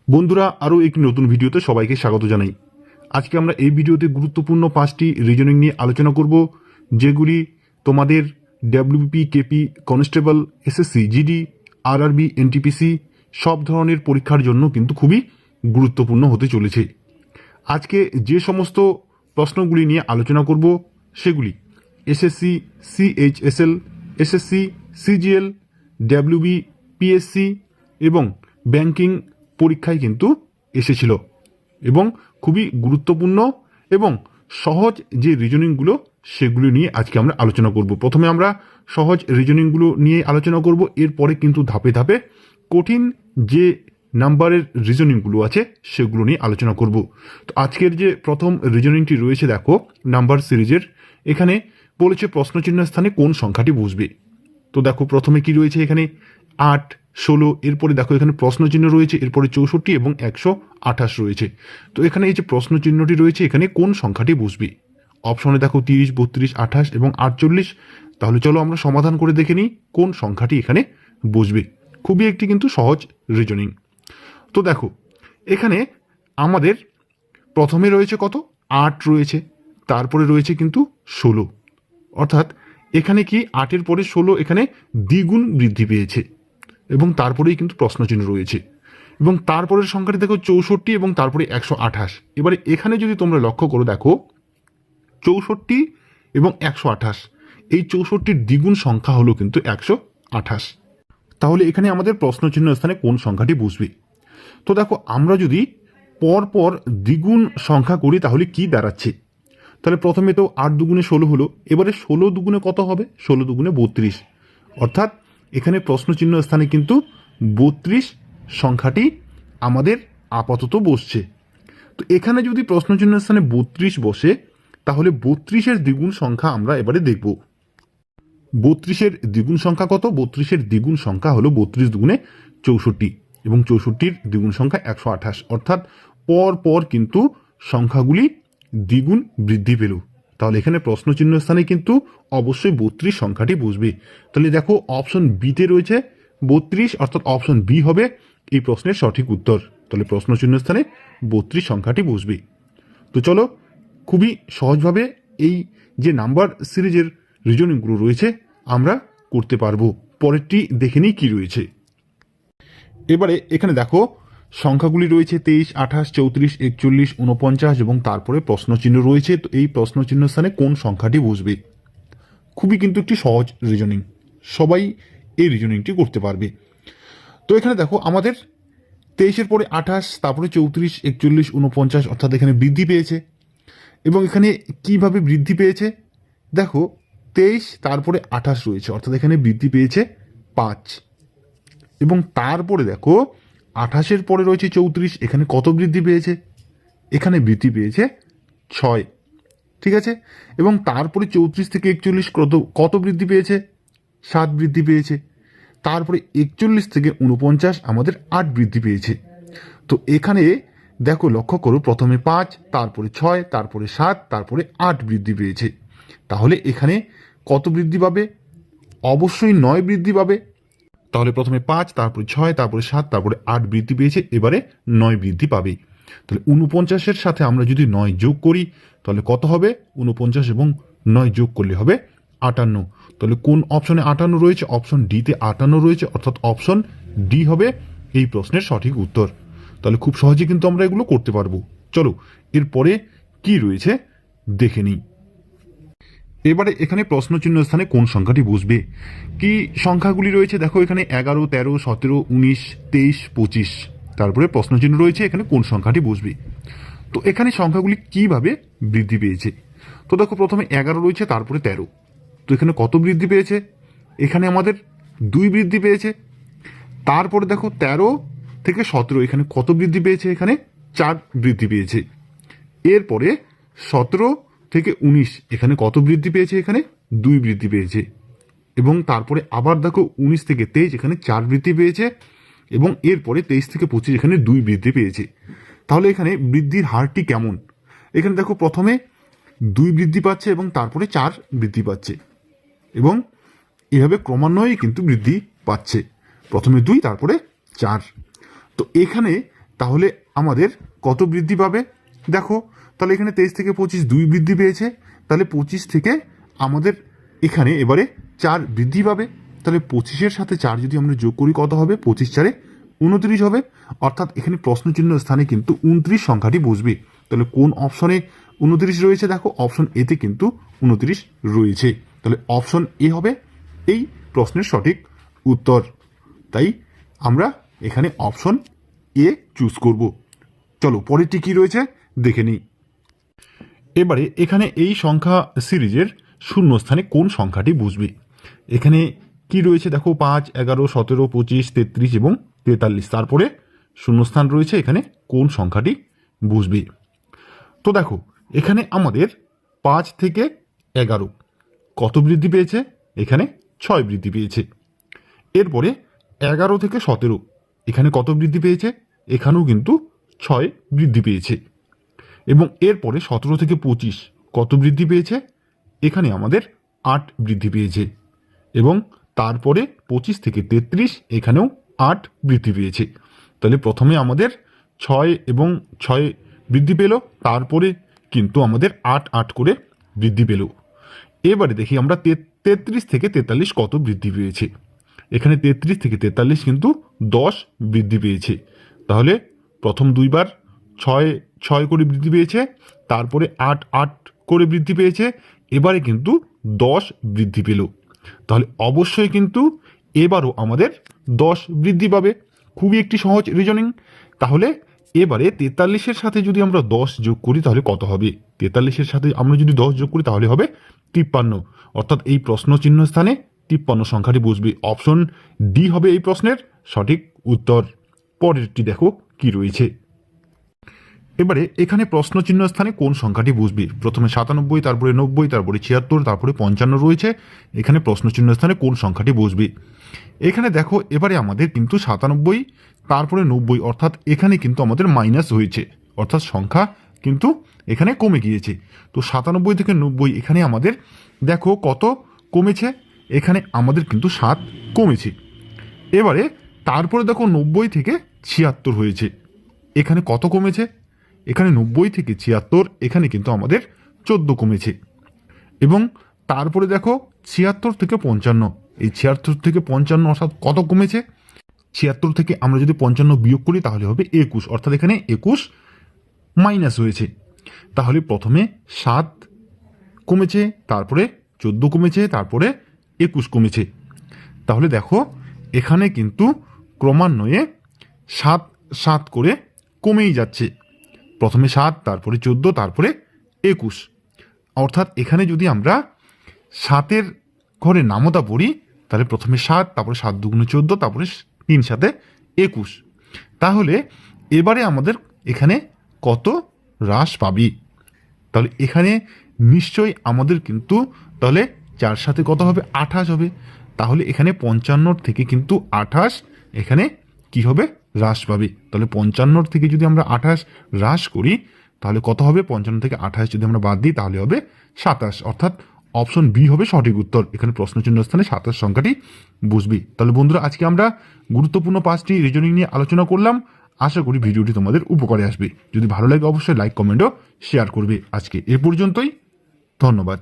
বন্ধুরা, আরও একটি নতুন ভিডিওতে সবাইকে স্বাগত জানাই। আজকে আমরা এই ভিডিওতে গুরুত্বপূর্ণ 5টি রিজনিং নিয়ে আলোচনা করব, যেগুলি তোমাদের WBP, KP, constable, SSC, GD, RRB, NTPC সব ধরনের পরীক্ষার জন্য কিন্তু খুবই গুরুত্বপূর্ণ হতে চলেছে। আজকে যে সমস্ত প্রশ্নগুলি নিয়ে আলোচনা করব সেগুলি SSC, CHSL, SSC, CGL, WB, PSC এবং ব্যাংকিং পরীক্ষায় কিন্তু এসেছিল এবং খুবই গুরুত্বপূর্ণ এবং সহজ যে রিজনিংগুলো সেগুলো নিয়ে আজকে আমরা আলোচনা করব। প্রথমে আমরা সহজ রিজনিংগুলো নিয়ে আলোচনা করব, এরপরে কিন্তু ধাপে ধাপে কঠিন যে নাম্বারের রিজনিংগুলো আছে সেগুলো নিয়ে আলোচনা করব। তো আজকের যে প্রথম রিজনিংটি রয়েছে, দেখো নাম্বার সিরিজের, এখানে বলেছে প্রশ্নচিহ্নের স্থানে কোন সংখ্যাটি বসবে। তো দেখো প্রথমে কি রয়েছে, এখানে 8, 16, এরপরে দেখো এখানে প্রশ্নচিহ্ন রয়েছে, এরপরে 64 এবং 128 রয়েছে। তো এখানে এই যে প্রশ্নচিহ্নটি রয়েছে, এখানে কোন সংখ্যাটি বসবে। অপশনে দেখো 30, 32, 28 এবং 48। তাহলে চলো আমরা সমাধান করে দেখে নিই কোন সংখ্যাটি এখানে বসবে। খুবই একটি কিন্তু সহজ রিজনিং। তো দেখো এখানে আমাদের প্রথমে রয়েছে কত, 8 রয়েছে, তারপরে রয়েছে কিন্তু 16, অর্থাৎ এখানে কি 8-এর পরে 16 এখানে দ্বিগুণ বৃদ্ধি পেয়েছে এবং তারপরেই কিন্তু প্রশ্নচিহ্ন রয়েছে। এবং তারপরের সংখ্যাটি দেখো 64 এবং তারপরে 128। এবারে এখানে যদি তোমরা লক্ষ্য করো, দেখো 64 এবং 128, এই 64-র দ্বিগুণ সংখ্যা হলো কিন্তু 128। তাহলে এখানে আমাদের প্রশ্নচিহ্ন স্থানে কোন সংখ্যাটি বসবে। তো দেখো আমরা যদি পর পর দ্বিগুণ সংখ্যা করি তাহলে কি দাঁড়াচ্ছে। তাহলে প্রথমে তো 8 দুগুণে 16 হলো, এবারে 16 দুগুণে কত হবে, 16 দুগুণে 32, অর্থাৎ এখানে প্রশ্নচিহ্ন স্থানে কিন্তু 32 সংখ্যাটি আমাদের আপাতত বসছে। তো এখানে যদি প্রশ্নচিহ্ন স্থানে 32 বসে, তাহলে 32-এর দ্বিগুণ সংখ্যা আমরা এবারে দেখব। 32-এর দ্বিগুণ সংখ্যা কত, 32-এর দ্বিগুণ সংখ্যা হলো 32 দুগুণে 64 এবং 64-র দ্বিগুণ সংখ্যা 128, অর্থাৎ পর পর কিন্তু সংখ্যাগুলি দ্বিগুণ বৃদ্ধি পেল। তাহলে এখানে প্রশ্নচিহ্ন স্থানে কিন্তু অবশ্যই 32 সংখ্যাটি বসবে। তাহলে দেখো অপশন বিতে রয়েছে 32, অর্থাৎ অপশন বি হবে এই প্রশ্নের সঠিক উত্তর। তাহলে প্রশ্নচিহ্ন স্থানে 32 সংখ্যাটি বসবে। তো চলো খুবই সহজভাবে এই যে নাম্বার সিরিজের রিজনিংগুলো রয়েছে আমরা করতে পারবো। পরেরটি দেখে নিই কি রয়েছে। এবারে এখানে দেখো সংখ্যাগুলি রয়েছে 23, 28, 34, 41, 49 এবং তারপরে প্রশ্নচিহ্ন রয়েছে। তো এই প্রশ্নচিহ্ন স্থানে কোন সংখ্যাটি বসবে। খুবই কিন্তু একটি সহজ রিজনিং, সবাই এই রিজনিংটি করতে পারবে। তো এখানে দেখো আমাদের 23-এর পরে 28, তারপরে 34, 41, 49, অর্থাৎ এখানে বৃদ্ধি পেয়েছে। এবং এখানে কিভাবে বৃদ্ধি পেয়েছে, দেখো 23 তারপরে 28 রয়েছে, অর্থাৎ এখানে বৃদ্ধি পেয়েছে 5। এবং তারপরে দেখো 28-এর পরে রয়েছে 34, এখানে কত বৃদ্ধি পেয়েছে, এখানে বৃদ্ধি পেয়েছে 6, ঠিক আছে। এবং তারপরে 34 থেকে 41 কত বৃদ্ধি পেয়েছে, 7 বৃদ্ধি পেয়েছে। তারপরে 41 থেকে 49 আমাদের 8 বৃদ্ধি পেয়েছে। তো এখানে দেখো লক্ষ্য করো, প্রথমে 5, তারপরে 6, তারপরে 7, তারপরে 8 বৃদ্ধি পেয়েছে। তাহলে এখানে কত বৃদ্ধি পাবে, অবশ্যই 9 বৃদ্ধি পাবে। তাহলে প্রথমে 5, তারপরে 6, তারপরে 7, তারপরে 8 বৃদ্ধি পেয়েছে, এবারে 9 বৃদ্ধি পাবে। তাহলে 49-এর সাথে আমরা যদি 9 যোগ করি তাহলে কত হবে, 49 এবং 9 যোগ করলে হবে 58। তাহলে কোন অপশনে 58 রয়েছে, অপশন ডিতে 58 রয়েছে, অর্থাৎ অপশন ডি হবে এই প্রশ্নের সঠিক উত্তর। তাহলে খুব সহজে কিন্তু আমরা এগুলো করতে পারবো। চলো এরপরে কি রয়েছে দেখে নিই। এবারে এখানে প্রশ্নচিহ্ন স্থানে কোন সংখ্যাটি বসবে। কি সংখ্যাগুলি রয়েছে, দেখো এখানে 11, 13, 17, 19, 23, 25, তারপরে প্রশ্নচিহ্ন রয়েছে, এখানে কোন সংখ্যাটি বসবে। তো এখানে সংখ্যাগুলি কিভাবে বৃদ্ধি পেয়েছে। তো দেখো প্রথমে 11 রয়েছে, তারপরে 13, তো এখানে কত বৃদ্ধি পেয়েছে, এখানে আমাদের 2 বৃদ্ধি পেয়েছে। তারপরে দেখো 13 থেকে 17, এখানে কত বৃদ্ধি পেয়েছে, এখানে 4 বৃদ্ধি পেয়েছে। এরপরে 17 থেকে 19, এখানে কত বৃদ্ধি পেয়েছে, এখানে 2 বৃদ্ধি পেয়েছে। এবং তারপরে আবার দেখো 19 থেকে 23, এখানে 4 বৃদ্ধি পেয়েছে। এবং এরপরে 23 থেকে 25, এখানে 2 বৃদ্ধি পেয়েছে। তাহলে এখানে বৃদ্ধির হারটি কেমন, এখানে দেখো প্রথমে 2 বৃদ্ধি পাচ্ছে এবং তারপরে 4 বৃদ্ধি পাচ্ছে এবং এভাবে ক্রমান্বয়ে কিন্তু বৃদ্ধি পাচ্ছে, প্রথমে 2, তারপরে 4। তো এখানে তাহলে আমাদের কত বৃদ্ধি পাবে? দেখো, তাহলে এখানে 23 থেকে 25 2 বৃদ্ধি পেয়েছে, তাহলে 25 থেকে আমাদের এখানে এবারে 4 বৃদ্ধি পাবে। তাহলে 25-এর সাথে 4 যদি আমরা যোগ করি কত হবে? 25 4 29 হবে। অর্থাৎ এখানে প্রশ্নচিহ্ন স্থানে কিন্তু 29 সংখ্যাটি বসবে। তাহলে কোন অপশনে 29 রয়েছে? দেখো, অপশন এতে কিন্তু 29 রয়েছে। তাহলে অপশন এ হবে এই প্রশ্নের সঠিক উত্তর। তাই আমরা এখানে অপশন এ চুজ করব। চলো পরেরটি কি রয়েছে দেখে নিই। এবারে এখানে এই সংখ্যা সিরিজের শূন্যস্থানে কোন সংখ্যাটি বসবে? এখানে কি রয়েছে দেখো, 5 11 17 25 33 এবং 43। তারপরে শূন্যস্থান রয়েছে, এখানে কোন সংখ্যাটি বসবে? তো দেখো, এখানে আমাদের 5 থেকে 11 কত বৃদ্ধি পেয়েছে? এখানে 6 বৃদ্ধি পেয়েছে। এরপরে 11 থেকে 17 এখানে কত বৃদ্ধি পেয়েছে? এখানেও কিন্তু 6 বৃদ্ধি পেয়েছে। এবং এরপরে 17 থেকে 25 কত বৃদ্ধি পেয়েছে? এখানে আমাদের 8 বৃদ্ধি পেয়েছে। এবং তারপরে 25 থেকে 33 এখানেও 8 বৃদ্ধি পেয়েছে। তাহলে প্রথমে আমাদের 6 এবং 6 বৃদ্ধি পেল, তারপরে কিন্তু আমাদের 8 8 করে বৃদ্ধি পেল। এবারে দেখি আমরা 33 থেকে 43 কত বৃদ্ধি পেয়েছে। এখানে 33 থেকে 43 কিন্তু 10 বৃদ্ধি পেয়েছে। তাহলে প্রথম দুইবার 6 6 করে বৃদ্ধি পেয়েছে, তারপরে 8 8 করে বৃদ্ধি পেয়েছে, এবারে কিন্তু 10 বৃদ্ধি পেল। তাহলে অবশ্যই কিন্তু এবারও আমাদের 10 বৃদ্ধি পাবে। খুবই একটি সহজ রিজনিং। তাহলে এবারে 43-এর সাথে যদি আমরা 10 যোগ করি তাহলে কত হবে? 43-এর সাথে আমরা যদি 10 যোগ করি তাহলে হবে 53। অর্থাৎ এই প্রশ্ন চিহ্ন স্থানে 53 সংখ্যাটি বসবে। অপশন ডি হবে এই প্রশ্নের সঠিক উত্তর। পরেরটি দেখো কি রয়েছে। এবারে এখানে প্রশ্ন চিহ্ন স্থানে কোন সংখ্যাটি বসবে? প্রথমে 97, তারপরে 90, তারপরে 76, তারপরে 55 রয়েছে। এখানে প্রশ্ন চিহ্ন স্থানে কোন সংখ্যাটি বসবে? এখানে দেখো, এবারে আমাদের কিন্তু 97 তারপরে 90, অর্থাৎ এখানে কিন্তু আমাদের মাইনাস হয়েছে, অর্থাৎ সংখ্যা কিন্তু এখানে কমে গিয়েছে। তো 97 থেকে 90 এখানে আমাদের দেখো কত কমেছে? এখানে আমাদের কিন্তু 7 কমেছে। এবারে তারপরে দেখো 90 থেকে 76 হয়েছে, এখানে কত কমেছে? এখানে 90 থেকে 76 এখানে কিন্তু আমাদের 14 কমেছে। এবং তারপরে দেখো 76 থেকে 55, এই 76 থেকে 55 অর্থাৎ কত কমেছে? 76 থেকে আমরা যদি 55 বিয়োগ করি তাহলে হবে 21, অর্থাৎ এখানে 21 মাইনাস হয়েছে। তাহলে প্রথমে 7 কমেছে, তারপরে 14 কমেছে, তারপরে 21 কমেছে। তাহলে দেখো এখানে কিন্তু ক্রমান্বয়ে 7 7 করে কমেই যাচ্ছে। প্রথমে 7, তারপরে 14, তারপরে 21। অর্থাৎ এখানে যদি আমরা 7-এর ঘরে নামতা পড়ি তাহলে প্রথমে 7, তারপরে 7 দুগুণে 14, তারপরে 3 7 21। তাহলে এবারে আমাদের এখানে কত হ্রাস পাবি? তাহলে এখানে নিশ্চয়ই আমাদের কিন্তু তাহলে 4 সাথে কত হবে? 28 হবে। তাহলে এখানে 55 থেকে কিন্তু 28 এখানে কি হবে? হ্রাস পাবে। তাহলে 55 থেকে যদি আমরা 28 হ্রাস করি তাহলে কত হবে? 55 থেকে 28 যদি আমরা বাদ দিই তাহলে হবে 27, অর্থাৎ অপশন বি হবে সঠিক উত্তর। এখানে প্রশ্নচিহ্ন স্থানে 27 সংখ্যাটি বসবে। তাহলে বন্ধুরা, আজকে আমরা গুরুত্বপূর্ণ 5টি রিজনিং নিয়ে আলোচনা করলাম। আশা করি ভিডিওটি তোমাদের উপকারে আসবে। যদি ভালো লাগে অবশ্যই লাইক, কমেন্ট ও শেয়ার করবে। আজকে এ পর্যন্তই, ধন্যবাদ।